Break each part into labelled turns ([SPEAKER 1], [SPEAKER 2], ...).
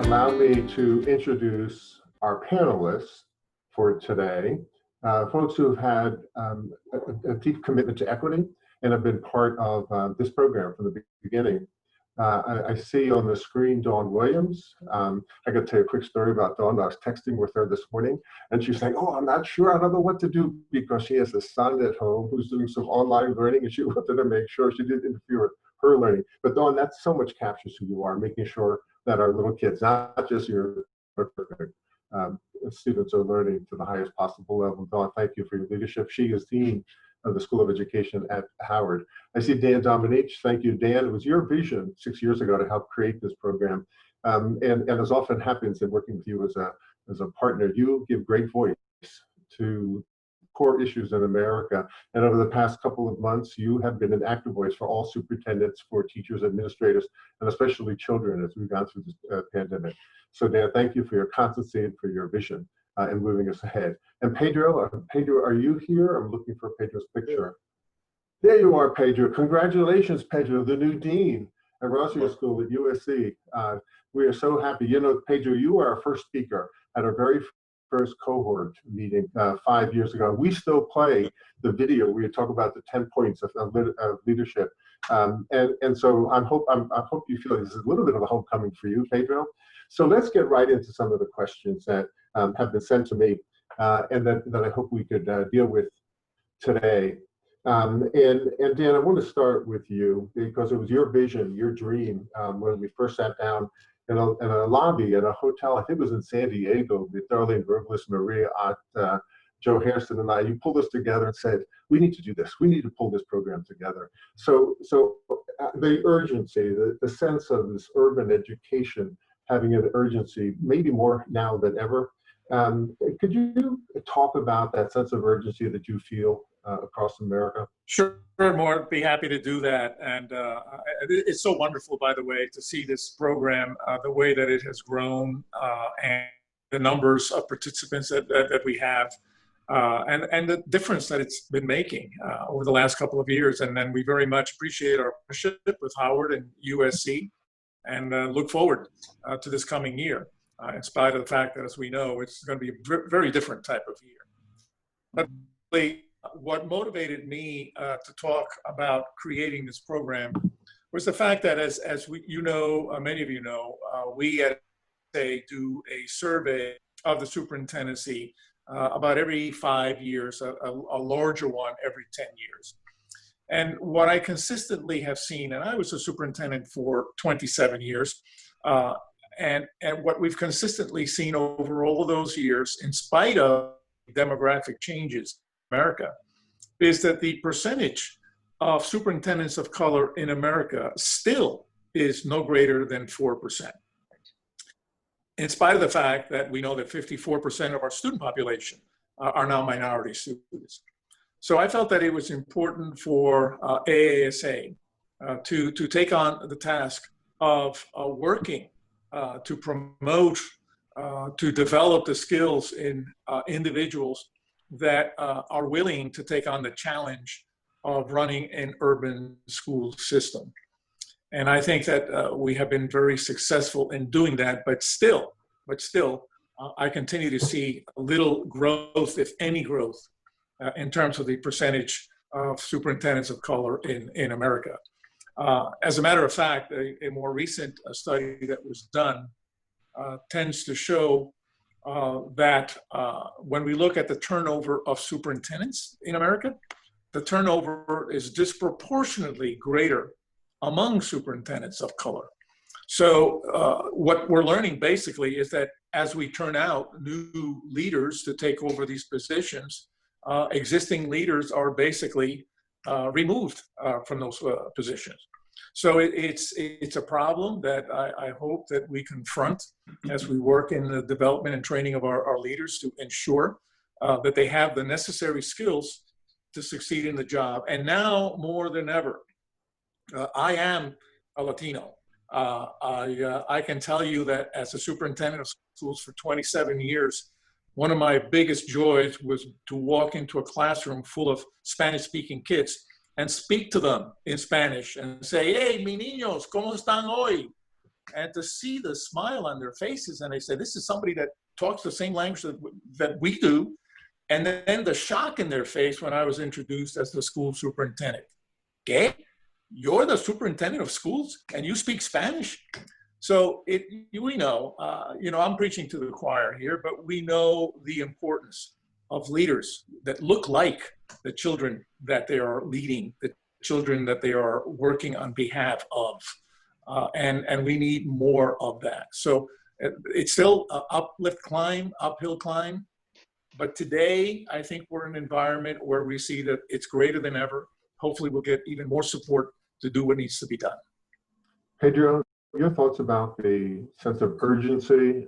[SPEAKER 1] allow me to introduce our panelists for today, folks who have had a deep commitment to equity and have been part of this program from the beginning. I see on the screen Dawn Williams. I got to tell you a quick story about Dawn. I was texting with her this morning, and she's saying, "Oh, I'm not sure. I don't know what to do," because she has a son at home who's doing some online learning, and she wanted to make sure she didn't interfere with her learning. But Dawn, that so much captures who you are, making sure that our little kids, not just your students, are learning to the highest possible level. Dawn, thank you for your leadership. She is Dean of the School of Education at Howard. I see Dan Dominich. Thank you, Dan. It was your vision 6 years ago to help create this program. And as often happens in working with you as a partner, you give great voice to core issues in America. And over the past couple of months, you have been an active voice for all superintendents, for teachers, administrators, and especially children as we've gone through this pandemic. So Dan, thank you for your constancy and for your vision and moving us ahead. And Pedro, are you here? I'm looking for Pedro's picture. There you are, Pedro. Congratulations, Pedro, the new dean at Rossier School at USC. We are so happy. You know, Pedro, you are our first speaker at our very first cohort meeting 5 years ago. We still play the video where you talk about the 10 points of leadership. And so I hope you feel this is a little bit of a homecoming for you, Pedro. So let's get right into some of the questions that have been sent to me and that I hope we could deal with today. And Dan, I want to start with you because it was your vision, your dream, when we first sat down in a lobby at a hotel. I think it was in San Diego with Darlene Berglis, Maria Ott, Joe Hairston, and I. You pulled us together and said, we need to do this. We need to pull this program together. So the urgency, the sense of this urban education having an urgency, maybe more now than ever. Could you talk about that sense of urgency that you feel across America?
[SPEAKER 2] Sure, more be happy to do that. And it's so wonderful, by the way, to see this program, the way that it has grown and the numbers of participants that we have and the difference that it's been making over the last couple of years. And then we very much appreciate our partnership with Howard and USC and look forward to this coming year, in spite of the fact that, as we know, it's going to be a very different type of year. But what motivated me to talk about creating this program was the fact that, as you know, many of you know, we at AASA do a survey of the superintendency about every 5 years, a larger one every 10 years. And what I consistently have seen, and I was a superintendent for 27 years, and what we've consistently seen over all of those years, in spite of demographic changes in America, is that the percentage of superintendents of color in America still is no greater than 4%. In spite of the fact that we know that 54% of our student population are now minority students. So I felt that it was important for AASA to take on the task of working to promote, to develop the skills in individuals that are willing to take on the challenge of running an urban school system. And I think that we have been very successful in doing that, but still, I continue to see a little growth, if any growth, in terms of the percentage of superintendents of color in America. As a matter of fact, a more recent study that was done tends to show that when we look at the turnover of superintendents in America, the turnover is disproportionately greater among superintendents of color. So what we're learning basically is that as we turn out new leaders to take over these positions, existing leaders are basically removed from those positions. So it's a problem that I hope that we confront as we work in the development and training of our leaders to ensure that they have the necessary skills to succeed in the job. And now more than ever, I am a Latino. I can tell you that as a superintendent of schools for 27 years, one of my biggest joys was to walk into a classroom full of Spanish-speaking kids and speak to them in Spanish and say, "Hey, mi niños, ¿cómo están hoy?" and to see the smile on their faces, and they say, this is somebody that talks the same language that we do. And then the shock in their face when I was introduced as the school superintendent. ¿Qué? You're the superintendent of schools and you speak Spanish? So we know, I'm preaching to the choir here, but we know the importance of leaders that look like the children that they are leading, the children that they are working on behalf of. And we need more of that. So it's still an uphill climb. But today, I think we're in an environment where we see that it's greater than ever. Hopefully, we'll get even more support to do what needs to be done.
[SPEAKER 1] Pedro, your thoughts about the sense of urgency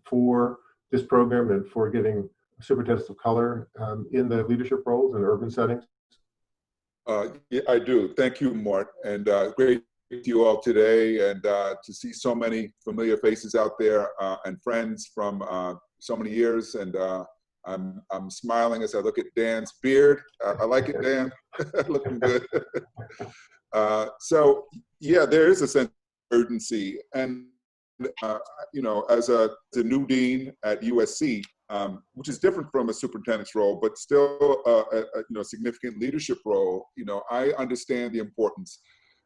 [SPEAKER 1] for this program and for getting superintendents of color in the leadership roles in urban settings?
[SPEAKER 3] Yeah, I do. Thank you, Mort, and great to see you all today, and to see so many familiar faces out there and friends from so many years. And I'm smiling as I look at Dan's beard. I like it, Dan. Looking good. So yeah, there is a sense of urgency, and as a new dean at USC, which is different from a superintendent's role, but still a significant leadership role. I understand the importance.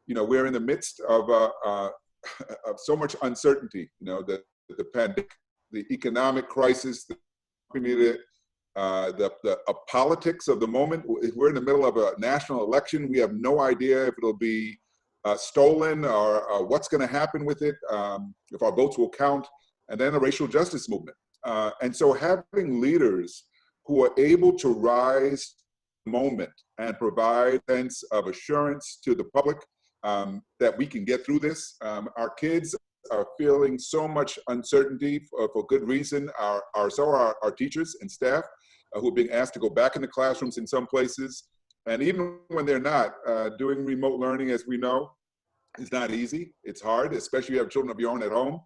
[SPEAKER 3] We're in the midst of so much uncertainty. The pandemic, the economic crisis, the politics of the moment. We're in the middle of a national election. We have no idea if it'll be stolen or what's going to happen with it, if our votes will count, and then a racial justice movement. And so having leaders who are able to rise to the moment and provide a sense of assurance to the public that we can get through this. Our kids are feeling so much uncertainty for good reason. So are our teachers and staff who are being asked to go back into classrooms in some places. And even when they're not, doing remote learning, as we know, is not easy. It's hard, especially if you have children of your own at home.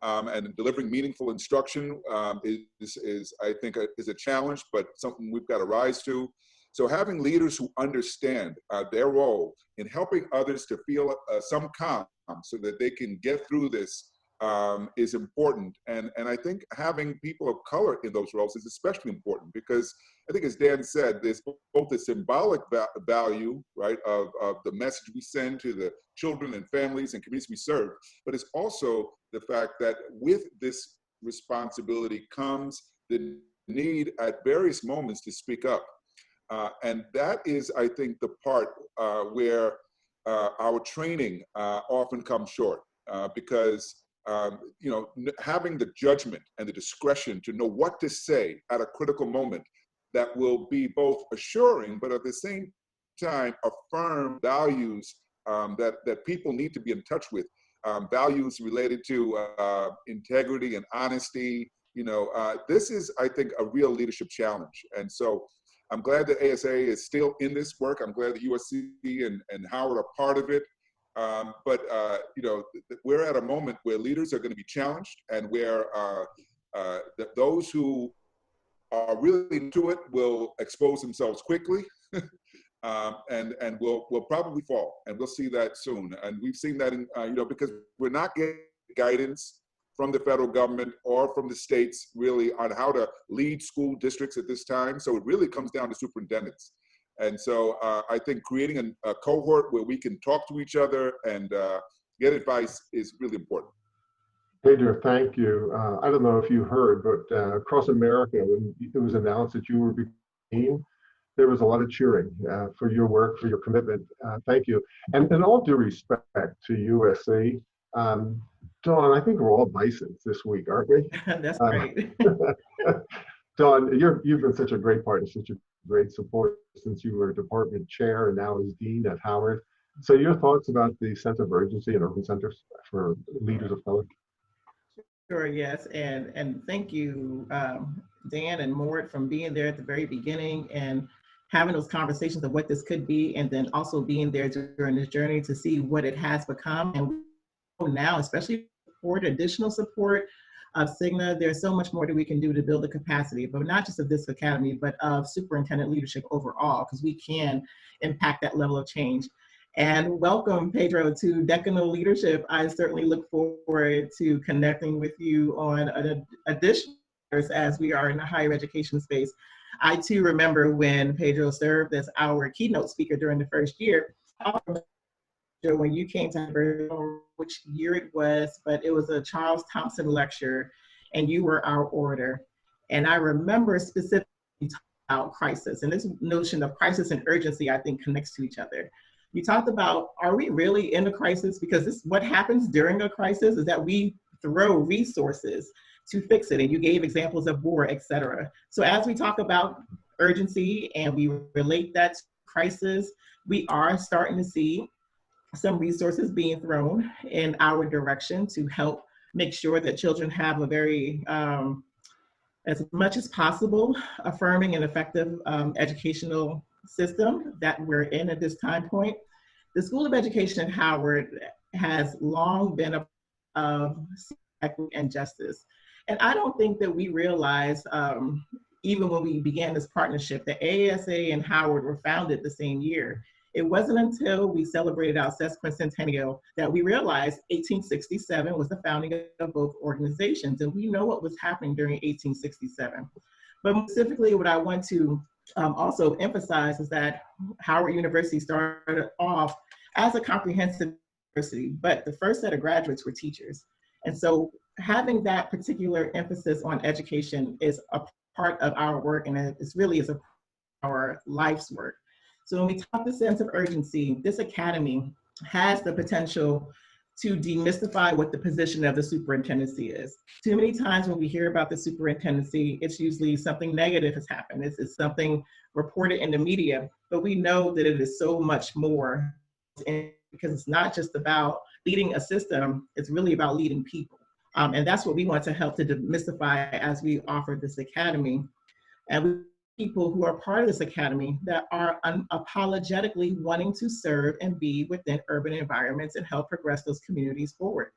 [SPEAKER 3] And delivering meaningful instruction is I think, is a challenge, but something we've got to rise to. So having leaders who understand their role in helping others to feel some calm so that they can get through this is important. And I think having people of color in those roles is especially important because I think, as Dan said, there's both the symbolic value, right, of the message we send to the children and families and communities we serve, but it's also the fact that with this responsibility comes the need at various moments to speak up. And that is, I think, the part where our training often comes short because having the judgment and the discretion to know what to say at a critical moment that will be both assuring, but at the same time affirm values that people need to be in touch with, values related to integrity and honesty. This is, I think, a real leadership challenge. And so I'm glad that ASA is still in this work. I'm glad that USC and Howard are part of it. But we're at a moment where leaders are going to be challenged, and where those who are really into it will expose themselves quickly, and will probably fall, and we'll see that soon. And we've seen that in because we're not getting guidance from the federal government or from the states really on how to lead school districts at this time. So it really comes down to superintendents. And so I think creating a cohort where we can talk to each other and get advice is really important.
[SPEAKER 1] Pedro, thank you. I don't know if you heard, but across America, when it was announced that you were dean, there was a lot of cheering for your work, for your commitment. Thank you. And in all due respect to USC, Dawn, I think we're all Bisons this week, aren't we?
[SPEAKER 4] That's great.
[SPEAKER 1] Dawn, you've been such a great partner, such a great support since you were department chair and now as dean at Howard. So your thoughts about the sense of urgency in urban centers for leaders of color?
[SPEAKER 4] Sure, yes, and thank you, Dan and Mort, from being there at the very beginning and having those conversations of what this could be, and then also being there during this journey to see what it has become. And now, especially for additional support of Cigna, there's so much more that we can do to build the capacity, but not just of this academy, but of superintendent leadership overall, because we can impact that level of change. And welcome, Pedro, to Decanal Leadership. I certainly look forward to connecting with you on additional as we are in the higher education space. I too remember when Pedro served as our keynote speaker during the first year. When you came to, I don't know which year it was, but it was a Charles Thompson lecture, and you were our orator. And I remember specifically talking about crisis, and this notion of crisis and urgency, I think, connects to each other. You talked about, are we really in a crisis? Because this, what happens during a crisis is that we throw resources to fix it. And you gave examples of war, et cetera. So as we talk about urgency and we relate that to crisis, we are starting to see some resources being thrown in our direction to help make sure that children have a very, as much as possible, affirming and effective educational system that we're in at this time point. The School of Education at Howard has long been of equity and justice. And I don't think that we realized, even when we began this partnership, that AASA and Howard were founded the same year. It wasn't until we celebrated our sesquicentennial that we realized 1867 was the founding of both organizations. And we know what was happening during 1867. But specifically, what I want to also emphasize is that Howard University started off as a comprehensive university, but the first set of graduates were teachers. And so having that particular emphasis on education is a part of our work, and it really is our life's work. So when we talk the sense of urgency, this academy has the potential to demystify what the position of the superintendency is. Too many times when we hear about the superintendency, it's usually something negative has happened. It's something reported in the media, but we know that it is so much more, because it's not just about leading a system, it's really about leading people. And that's what we want to help to demystify as we offer this academy. And we people who are part of this academy that are unapologetically wanting to serve and be within urban environments and help progress those communities forward.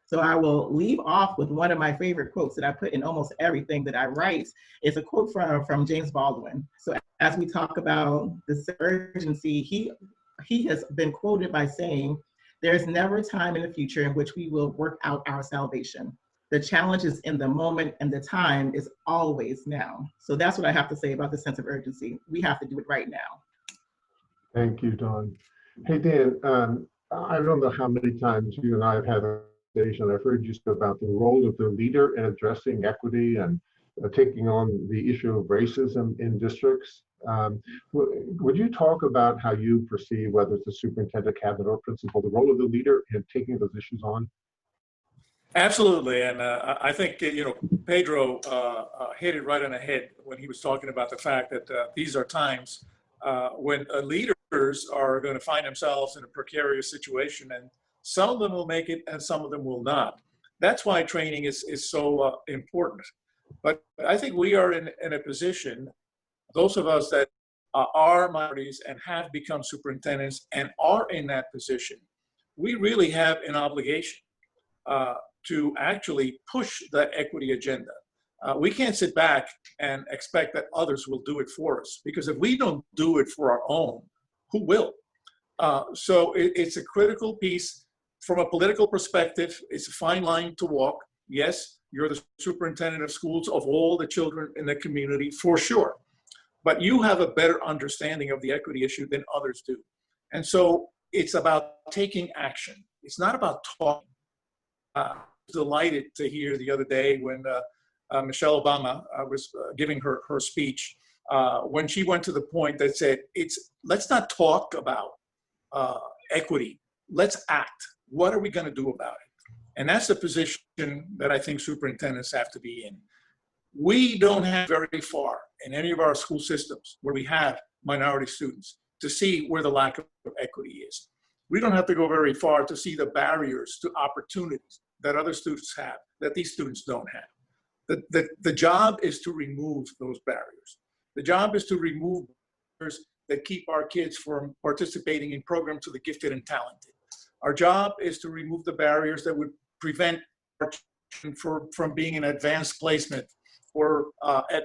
[SPEAKER 4] So I will leave off with one of my favorite quotes that I put in almost everything that I write. It's a quote from James Baldwin. So as we talk about this urgency, he has been quoted by saying, "There's never a time in the future in which we will work out our salvation. The challenge is in the moment, and the time is always now." So that's what I have to say about the sense of urgency. We have to do it right now.
[SPEAKER 1] Thank you, Dawn. Hey, Dan, I don't know how many times you and I have had a conversation. I've heard you speak about the role of the leader in addressing equity and taking on the issue of racism in districts. Would you talk about how you perceive, whether it's the superintendent, cabinet, or principal, the role of the leader in taking those issues on?
[SPEAKER 2] Absolutely, and I think Pedro hit it right on the head when he was talking about the fact that these are times when leaders are going to find themselves in a precarious situation, and some of them will make it and some of them will not. That's why training is so important. But I think we are in a position, those of us that are minorities and have become superintendents and are in that position, we really have an obligation to actually push the equity agenda. We can't sit back and expect that others will do it for us, because if we don't do it for our own, who will? So it's a critical piece. From a political perspective, it's a fine line to walk. Yes, you're the superintendent of schools of all the children in the community, for sure. But you have a better understanding of the equity issue than others do. And so it's about taking action. It's not about talking. I was delighted to hear the other day when Michelle Obama was giving her speech, when she went to the point that said, let's not talk about equity, let's act. What are we going to do about it? And that's the position that I think superintendents have to be in. We don't have very far in any of our school systems where we have minority students to see where the lack of equity is. We don't have to go very far to see the barriers to opportunities that other students have, that these students don't have. The job is to remove those barriers. The job is to remove barriers that keep our kids from participating in programs for the gifted and talented. Our job is to remove the barriers that would prevent our children from being in advanced placement or at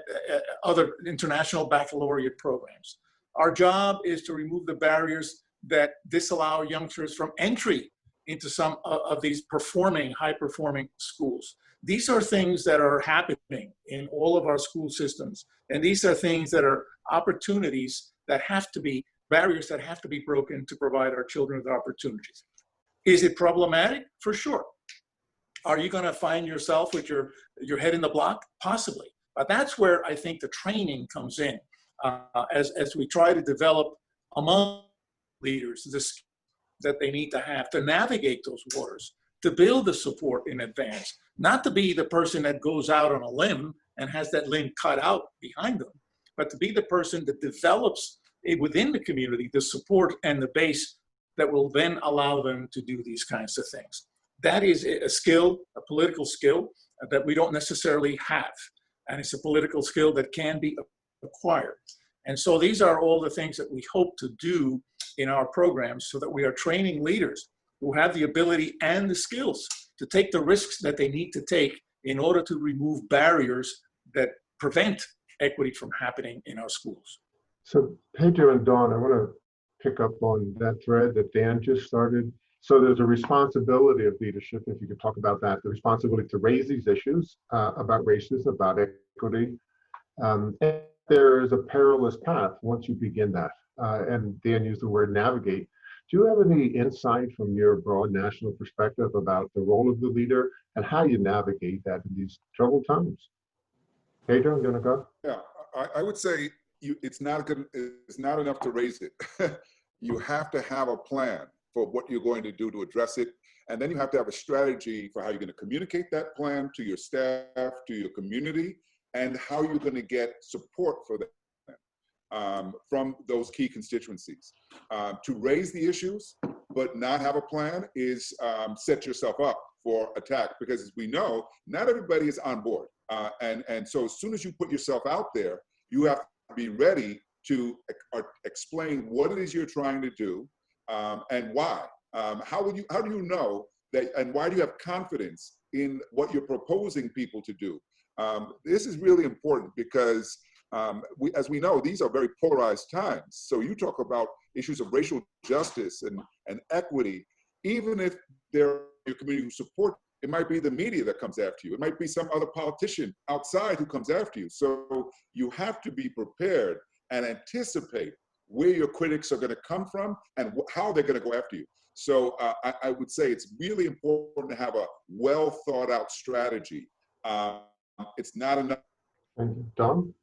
[SPEAKER 2] other international baccalaureate programs. Our job is to remove the barriers that disallow youngsters from entry into some of these high-performing schools. These are things that are happening in all of our school systems. And these are things that are opportunities that have to be, barriers that have to be broken to provide our children with opportunities. Is it problematic? For sure. Are you going to find yourself with your head in the block? Possibly. But that's where I think the training comes in as we try to develop among leaders the skills that they need to have to navigate those waters, to build the support in advance, not to be the person that goes out on a limb and has that limb cut out behind them, but to be the person that develops within the community the support and the base that will then allow them to do these kinds of things. That is a skill, a political skill that we don't necessarily have. And it's a political skill that can be acquired. And so these are all the things that we hope to do in our programs so that we are training leaders who have the ability and the skills to take the risks that they need to take in order to remove barriers that prevent equity from happening in our schools.
[SPEAKER 1] So Pedro and Dawn, I want to pick up on that thread that Dan just started. So there's a responsibility of leadership, if you could talk about that, the responsibility to raise these issues about racism, about equity. And there is a perilous path once you begin that. And Dan used the word navigate. Do you have any insight from your broad national perspective about the role of the leader and how you navigate that in these troubled times? Pedro, you want to go?
[SPEAKER 3] Yeah, I would say it's not enough to raise it. You have to have a plan for what you're going to do to address it. And then you have to have a strategy for how you're going to communicate that plan to your staff, to your community, and how you're going to get support for that from those key constituencies. To raise the issues, but not have a plan is set yourself up for attack, because as we know, not everybody is on board. And so as soon as you put yourself out there, you have to be ready to explain what it is you're trying to do and why. How do you know that, and why do you have confidence in what you're proposing people to do? This is really important because as we know, these are very polarized times. So you talk about issues of racial justice and equity, even if they're your community who support, it might be the media that comes after you. It might be some other politician outside who comes after you. So you have to be prepared and anticipate where your critics are going to come from and how they're going to go after you. So I would say it's really important to have a well thought out strategy. It's not enough.
[SPEAKER 1] Don?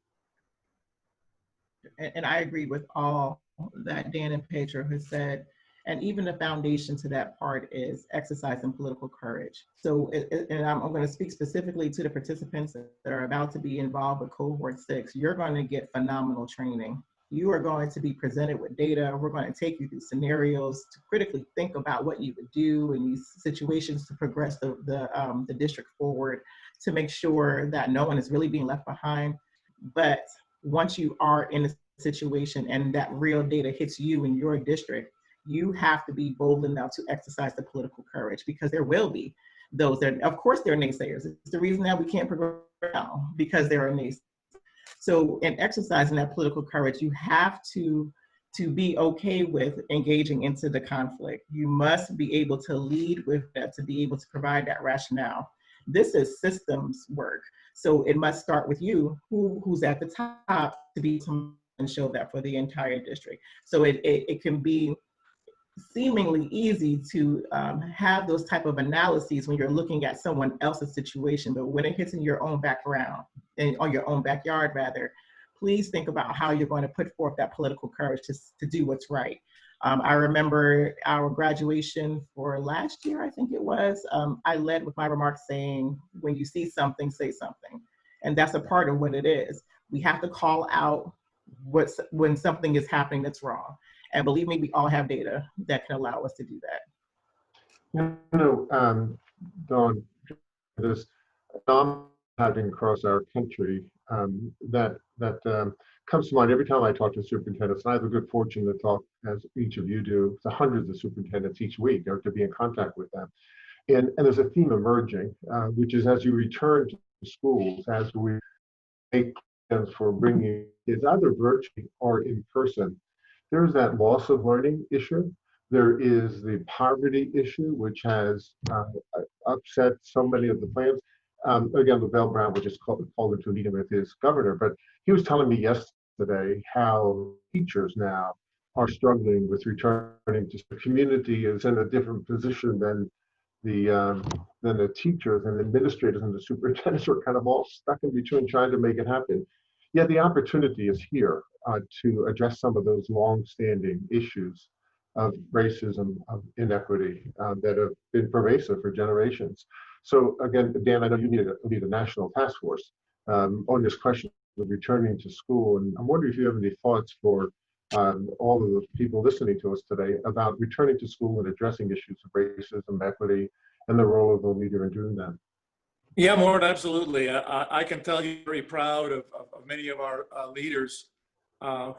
[SPEAKER 4] And I agree with all that Dan and Pedro has said. And even the foundation to that part is exercising political courage. So, and I'm going to speak specifically to the participants that are about to be involved with Cohort 6. You're going to get phenomenal training. You are going to be presented with data. We're going to take you through scenarios to critically think about what you would do in these situations to progress the district forward, to make sure that no one is really being left behind. But once you are in a situation and that real data hits you in your district, you have to be bold enough to exercise the political courage, because there will be those that, of course, there are naysayers. It's the reason that we can't progress now, because there are naysayers. So in exercising that political courage, you have to be okay with engaging into the conflict. You must be able to lead with that, to be able to provide that rationale. This is systems work. So it must start with you, who's at the top, to be and show that for the entire district. So it can be seemingly easy to have those type of analyses when you're looking at someone else's situation, but when it hits in your own background, and on your own backyard rather, please think about how you're going to put forth that political courage to do what's right. I remember our graduation for last year, I think it was, I led with my remarks saying, when you see something, say something. And that's a part of what it is. We have to call out when something is happening that's wrong. And believe me, we all have data that can allow us to do that.
[SPEAKER 1] Dawn, this having across our country that comes to mind every time I talk to superintendents. And I have the good fortune to talk, as each of you do, to hundreds of superintendents each week, or to be in contact with them. And there's a theme emerging, which is as you return to schools, as we make plans for bringing kids either virtually or in person, There's that loss of learning issue. There is the poverty issue, which has upset so many of the plans. Again, Lavelle Brown was just called into a meeting with his governor, but he was telling me yesterday how teachers now are struggling with returning to the community is in a different position than the teachers and administrators and the superintendents are kind of all stuck in between trying to make it happen. Yet the opportunity is here to address some of those long-standing issues of racism, of inequity that have been pervasive for generations. So again, Dan, I know you need a national task force on this question of returning to school. And I'm wondering if you have any thoughts for all of the people listening to us today about returning to school and addressing issues of racism, equity, and the role of the leader in doing that.
[SPEAKER 2] Yeah, Mort, absolutely. I can tell you very proud of many of our leaders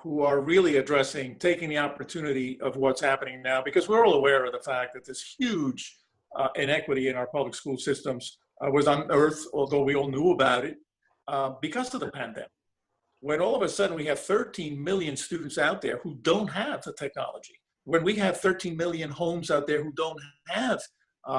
[SPEAKER 2] who are really addressing, taking the opportunity of what's happening now, because we're all aware of the fact that this huge inequity in our public school systems was unearthed, although we all knew about it, because of the pandemic. When all of a sudden we have 13 million students out there who don't have the technology, when we have 13 million homes out there who don't have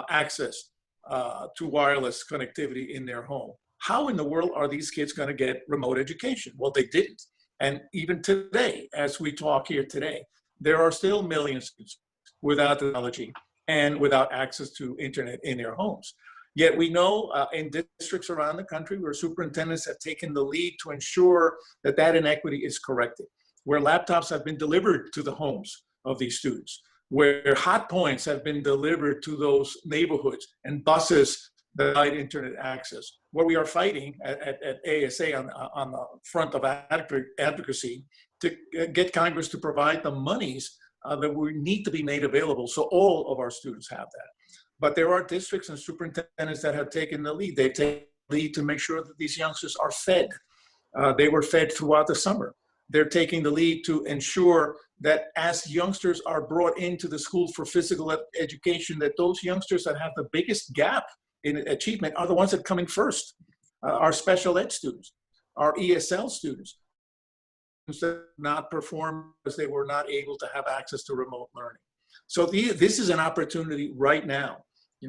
[SPEAKER 2] access to wireless connectivity in their home, how in the world are these kids going to get remote education? Well, they didn't. And even today, as we talk here today, there are still millions of students without technology and without access to internet in their homes. Yet we know in districts around the country where superintendents have taken the lead to ensure that that inequity is corrected, where laptops have been delivered to the homes of these students, where hot points have been delivered to those neighborhoods and buses that provide internet access. What we are fighting at AASA on the front of advocacy to get Congress to provide the monies that we need to be made available so all of our students have that. But there are districts and superintendents that have taken the lead. They've taken the lead to make sure that these youngsters are fed. They were fed throughout the summer. They're taking the lead to ensure that as youngsters are brought into the schools for physical education, that those youngsters that have the biggest gap in achievement are the ones that are coming first. Our special ed students, our ESL students that not perform because they were not able to have access to remote learning. So this is an opportunity right now,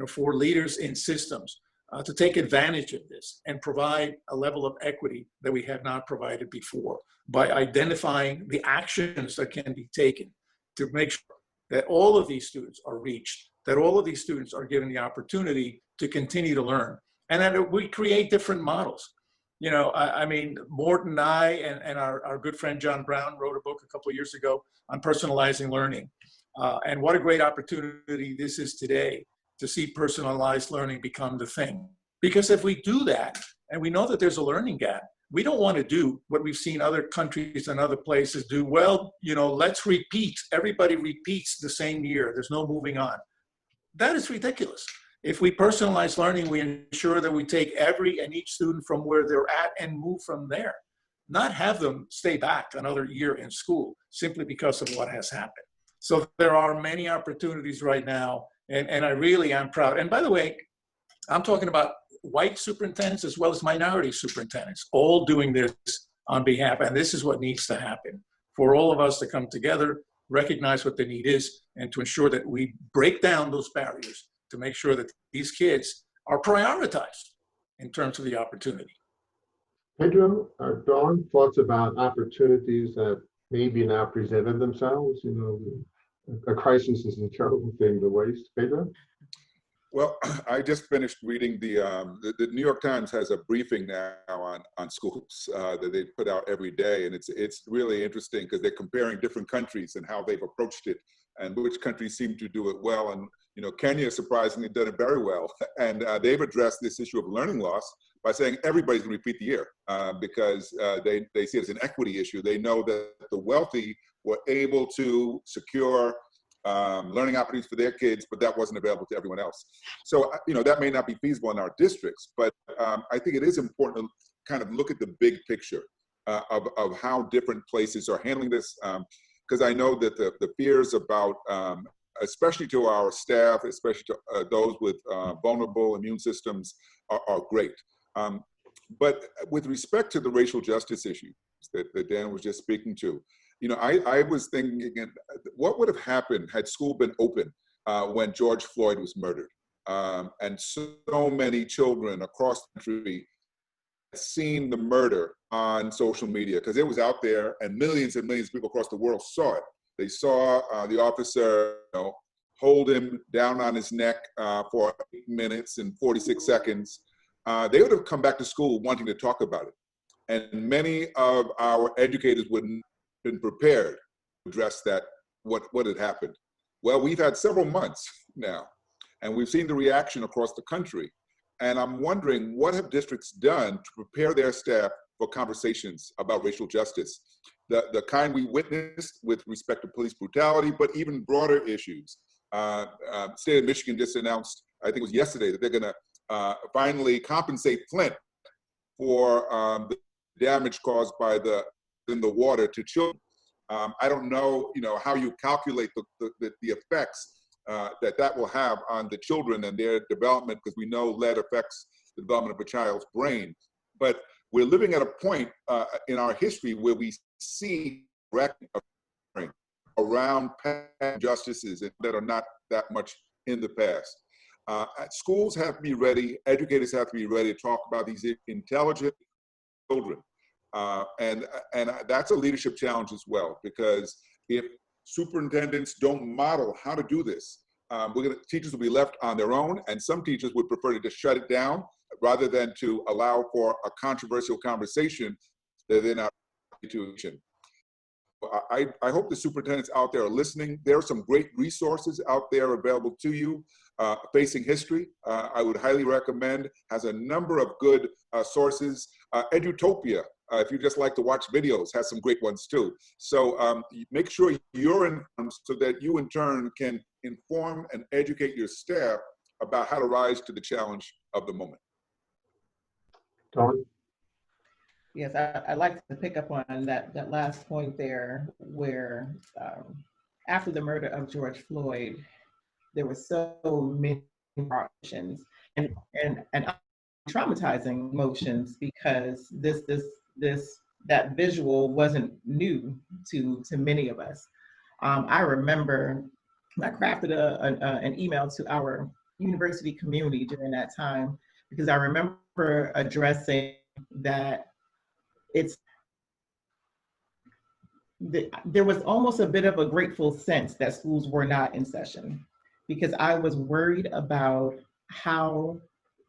[SPEAKER 2] for leaders in systems to take advantage of this and provide a level of equity that we have not provided before by identifying the actions that can be taken to make sure that all of these students are reached, that all of these students are given the opportunity to continue to learn, and that we create different models. I mean, Morton and I and our good friend John Brown wrote a book a couple of years ago on personalizing learning. And what a great opportunity this is today to see personalized learning become the thing. Because if we do that, and we know that there's a learning gap, we don't want to do what we've seen other countries and other places do. Well, let's repeat. Everybody repeats the same year. There's no moving on. That is ridiculous. If we personalize learning, we ensure that we take every and each student from where they're at and move from there, not have them stay back another year in school simply because of what has happened. So there are many opportunities right now, and I really am proud. And by the way, I'm talking about white superintendents as well as minority superintendents, all doing this on behalf, and this is what needs to happen, for all of us to come together, recognize what the need is, and to ensure that we break down those barriers to make sure that these kids are prioritized in terms of the opportunity.
[SPEAKER 1] Pedro or Dawn, thoughts about opportunities that maybe now presented themselves? A crisis is a terrible thing to waste. Pedro?
[SPEAKER 3] Well, I just finished reading the New York Times has a briefing now on schools that they put out every day, and it's really interesting because they're comparing different countries and how they've approached it, and which countries seem to do it well. And Kenya surprisingly done it very well, and they've addressed this issue of learning loss by saying everybody's going to repeat the year because they see it as an equity issue. They know that the wealthy were able to secure learning opportunities for their kids, but that wasn't available to everyone else. So, that may not be feasible in our districts, but I think it is important to kind of look at the big picture of how different places are handling this, because I know that the fears about, especially to our staff, especially to those with vulnerable immune systems are great. But with respect to the racial justice issue that Dan was just speaking to, You know, I was thinking, what would have happened had school been open when George Floyd was murdered? And so many children across the country seen the murder on social media because it was out there, and millions of people across the world saw it. They saw the officer, hold him down on his neck for 8 minutes and 46 seconds. They would have come back to school wanting to talk about it. And many of our educators wouldn't have been prepared to address that, what had happened. Well, we've had several months now, and we've seen the reaction across the country. And I'm wondering, what have districts done to prepare their staff for conversations about racial justice? The kind we witnessed with respect to police brutality, but even broader issues. State of Michigan just announced, I think it was yesterday, that they're gonna finally compensate Flint for the damage caused by in the water to children. I don't know, how you calculate the effects that will have on the children and their development, because we know lead affects the development of a child's brain. But we're living at a point in our history where we see around past injustices that are not that much in the past. Schools have to be ready, educators have to be ready to talk about these intelligent children. And that's a leadership challenge as well, because if superintendents don't model how to do this, teachers will be left on their own, and some teachers would prefer to just shut it down rather than to allow for a controversial conversation that they're not to. I hope the superintendents out there are listening. There are some great resources out there available to you. Facing History, I would highly recommend, has a number of good sources. Edutopia, if you just like to watch videos, has some great ones too. So make sure you're informed so that you in turn can inform and educate your staff about how to rise to the challenge of the moment.
[SPEAKER 1] Dawn?
[SPEAKER 4] Yes, I'd like to pick up on that last point there, where after the murder of George Floyd, there were so many emotions and traumatizing emotions, because that visual wasn't new to many of us. I remember I crafted an email to our university community during that time, because I remember addressing that there was almost a bit of a grateful sense that schools were not in session, because I was worried about how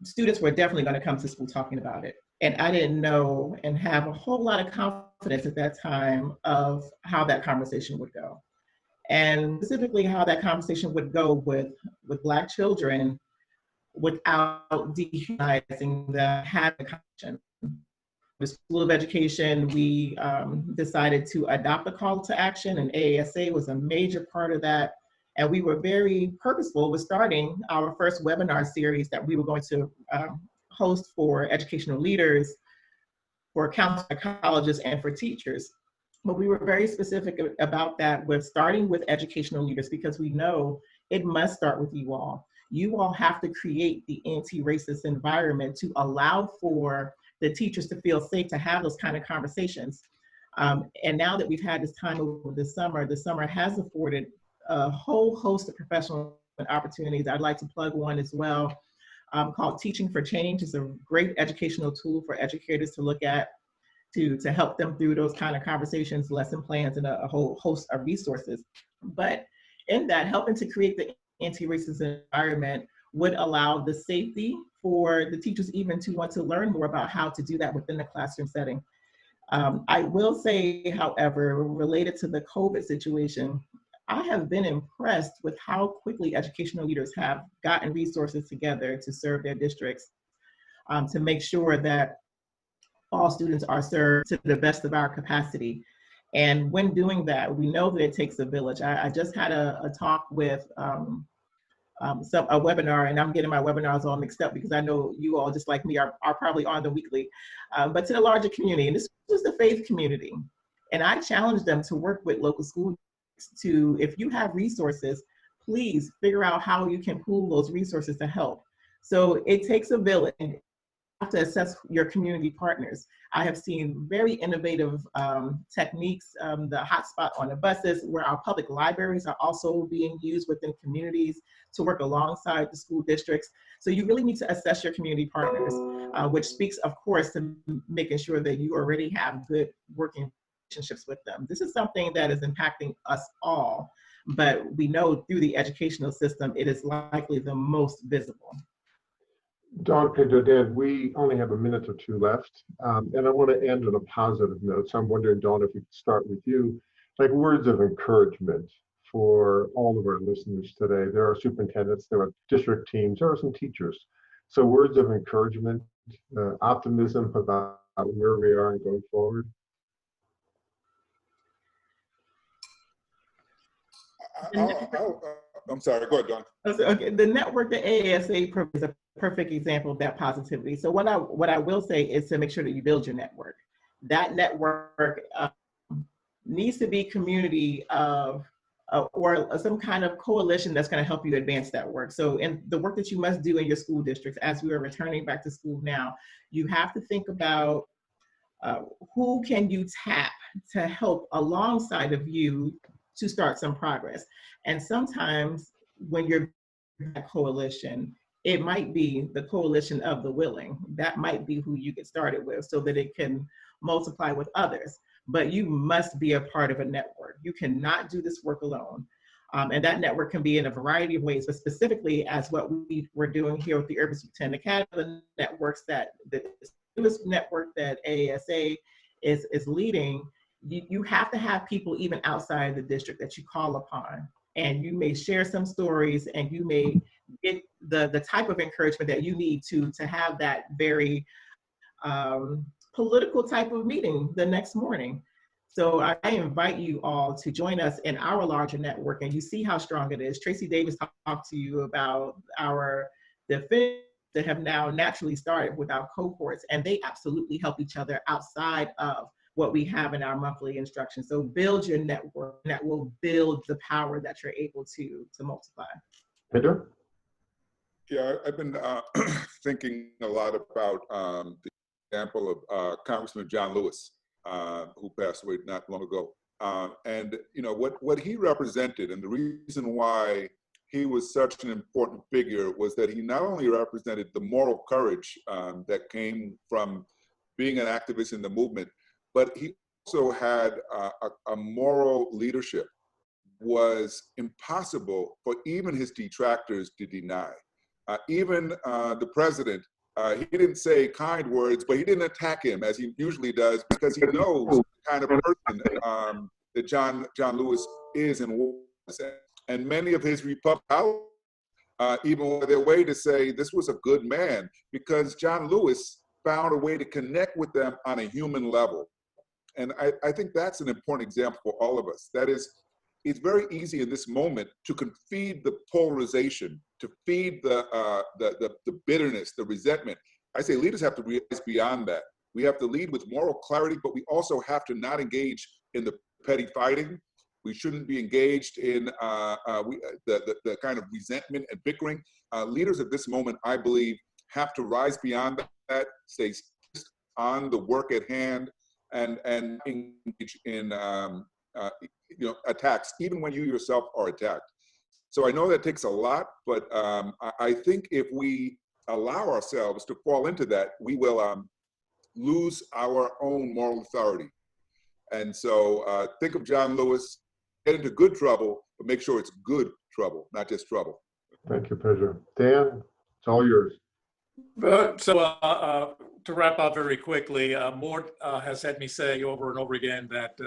[SPEAKER 4] students were definitely going to come to school talking about it. And I didn't know and have a whole lot of confidence at that time of how that conversation would go. And specifically how that conversation would go with Black children without dehumanizing them having a conversation. The School of Education, we decided to adopt a call to action, and AASA was a major part of that. And we were very purposeful with starting our first webinar series that we were going to host for educational leaders, for counselor psychologists, and for teachers. But we were very specific about that, with starting with educational leaders, because we know it must start with you all. You all have to create the anti-racist environment to allow for the teachers to feel safe to have those kind of conversations. And now that we've had this time over the summer has afforded a whole host of professional opportunities. I'd like to plug one as well, called Teaching for Change. It's a great educational tool for educators to look at to help them through those kind of conversations, lesson plans, and a whole host of resources. But in that, helping to create the anti-racist environment would allow the safety for the teachers even to want to learn more about how to do that within the classroom setting. I will say, however, related to the COVID situation, I have been impressed with how quickly educational leaders have gotten resources together to serve their districts, to make sure that all students are served to the best of our capacity. And when doing that, we know that it takes a village. I just had a talk with a webinar, and I'm getting my webinars all mixed up because I know you all, just like me, are probably on the weekly, but to the larger community. And this was the faith community. And I challenged them to work with local schools to, if you have resources, please figure out how you can pool those resources to help. So it takes a village. to assess your community partners. I have seen very innovative techniques, the hotspot on the buses, where our public libraries are also being used within communities to work alongside the school districts. So you really need to assess your community partners, which speaks, of course, to making sure that you already have good working relationships with them. This is something that is impacting us all, but we know through the educational system, it is likely the most visible.
[SPEAKER 1] Dawn, Pedro, Dan, we only have a minute or two left, and I want to end on a positive note. So I'm wondering, Dawn, if we could start with you, like words of encouragement for all of our listeners today. There are superintendents, there are district teams, there are some teachers. So words of encouragement, optimism about where we are and going forward.
[SPEAKER 3] I'm sorry, go ahead, Don.
[SPEAKER 4] Okay, the network, the AASA is a perfect example of that positivity. So what I will say is to make sure that you build your network. That network needs to be community of, or some kind of coalition that's going to help you advance that work. So in the work that you must do in your school districts, as we are returning back to school now, you have to think about who can you tap to help alongside of you to start some progress. And sometimes when you're in that coalition, it might be the coalition of the willing. That might be who you get started with so that it can multiply with others. But you must be a part of a network. You cannot do this work alone. And that network can be in a variety of ways, but specifically as what we're doing here with the Urban Superintendent Academy, the networks that the newest network that AASA is leading, you have to have people even outside the district that you call upon. And you may share some stories and you may get the type of encouragement that you need to have that very political type of meeting the next morning. So I invite you all to join us in our larger network, and you see how strong it is. Tracy Davis talked to you about the affinities that have now naturally started with our cohorts, and they absolutely help each other outside of what we have in our monthly instruction. So build your network, and that will build the power that you're able to multiply.
[SPEAKER 1] Pedro?
[SPEAKER 3] Yeah, I've been thinking a lot about the example of Congressman John Lewis, who passed away not long ago. And you know what he represented, and the reason why he was such an important figure was that he not only represented the moral courage that came from being an activist in the movement, but he also had a moral leadership was impossible for even his detractors to deny. Even the president, he didn't say kind words, but he didn't attack him as he usually does, because he knows the kind of person that John Lewis is and was. And many of his Republicans even went their way to say this was a good man, because John Lewis found a way to connect with them on a human level. And I think that's an important example for all of us. That is, it's very easy in this moment to feed the polarization, to feed the bitterness, the resentment. I say leaders have to realize beyond that. We have to lead with moral clarity, but we also have to not engage in the petty fighting. We shouldn't be engaged in the kind of resentment and bickering. Leaders at this moment, I believe, have to rise beyond that, stay on the work at hand, and engage in attacks, even when you yourself are attacked. So I know that takes a lot, but I think if we allow ourselves to fall into that, we will lose our own moral authority. And so think of John Lewis, get into good trouble, but make sure it's good trouble, not just trouble.
[SPEAKER 1] Thank you, Pedro. Dan, it's all yours.
[SPEAKER 2] So to wrap up very quickly, Mort has had me say over and over again that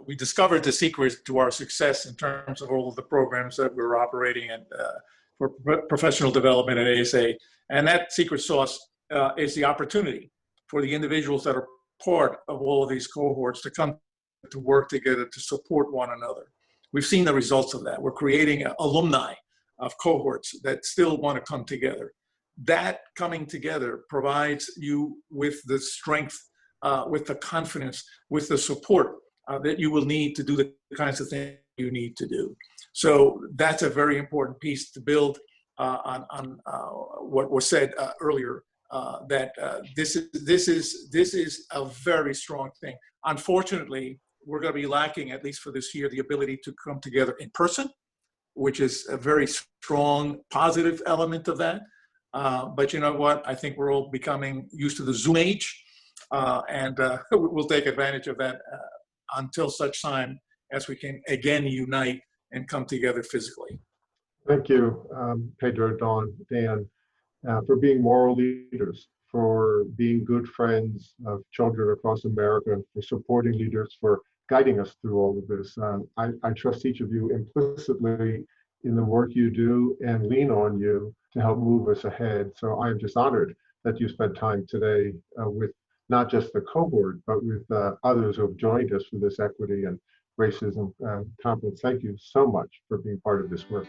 [SPEAKER 2] we discovered the secret to our success in terms of all of the programs that we're operating and for professional development at AASA. And that secret sauce is the opportunity for the individuals that are part of all of these cohorts to come to work together to support one another. We've seen the results of that. We're creating alumni of cohorts that still want to come together. That coming together provides you with the strength, with the confidence, with the support that you will need to do the kinds of things you need to do. So that's a very important piece to build on what was said earlier this is a very strong thing. Unfortunately, we're going to be lacking, at least for this year, the ability to come together in person, which is a very strong positive element of that. But you know what? I think we're all becoming used to the Zoom age, and we'll take advantage of that until such time as we can again unite and come together physically.
[SPEAKER 1] Thank you, Pedro, Dawn, Dan, for being moral leaders, for being good friends of children across America, for supporting leaders, for guiding us through all of this. I trust each of you implicitly in the work you do and lean on you to help move us ahead. So I'm just honored that you spent time today with not just the cohort, but with others who have joined us for this equity and racism conference. Thank you so much for being part of this work.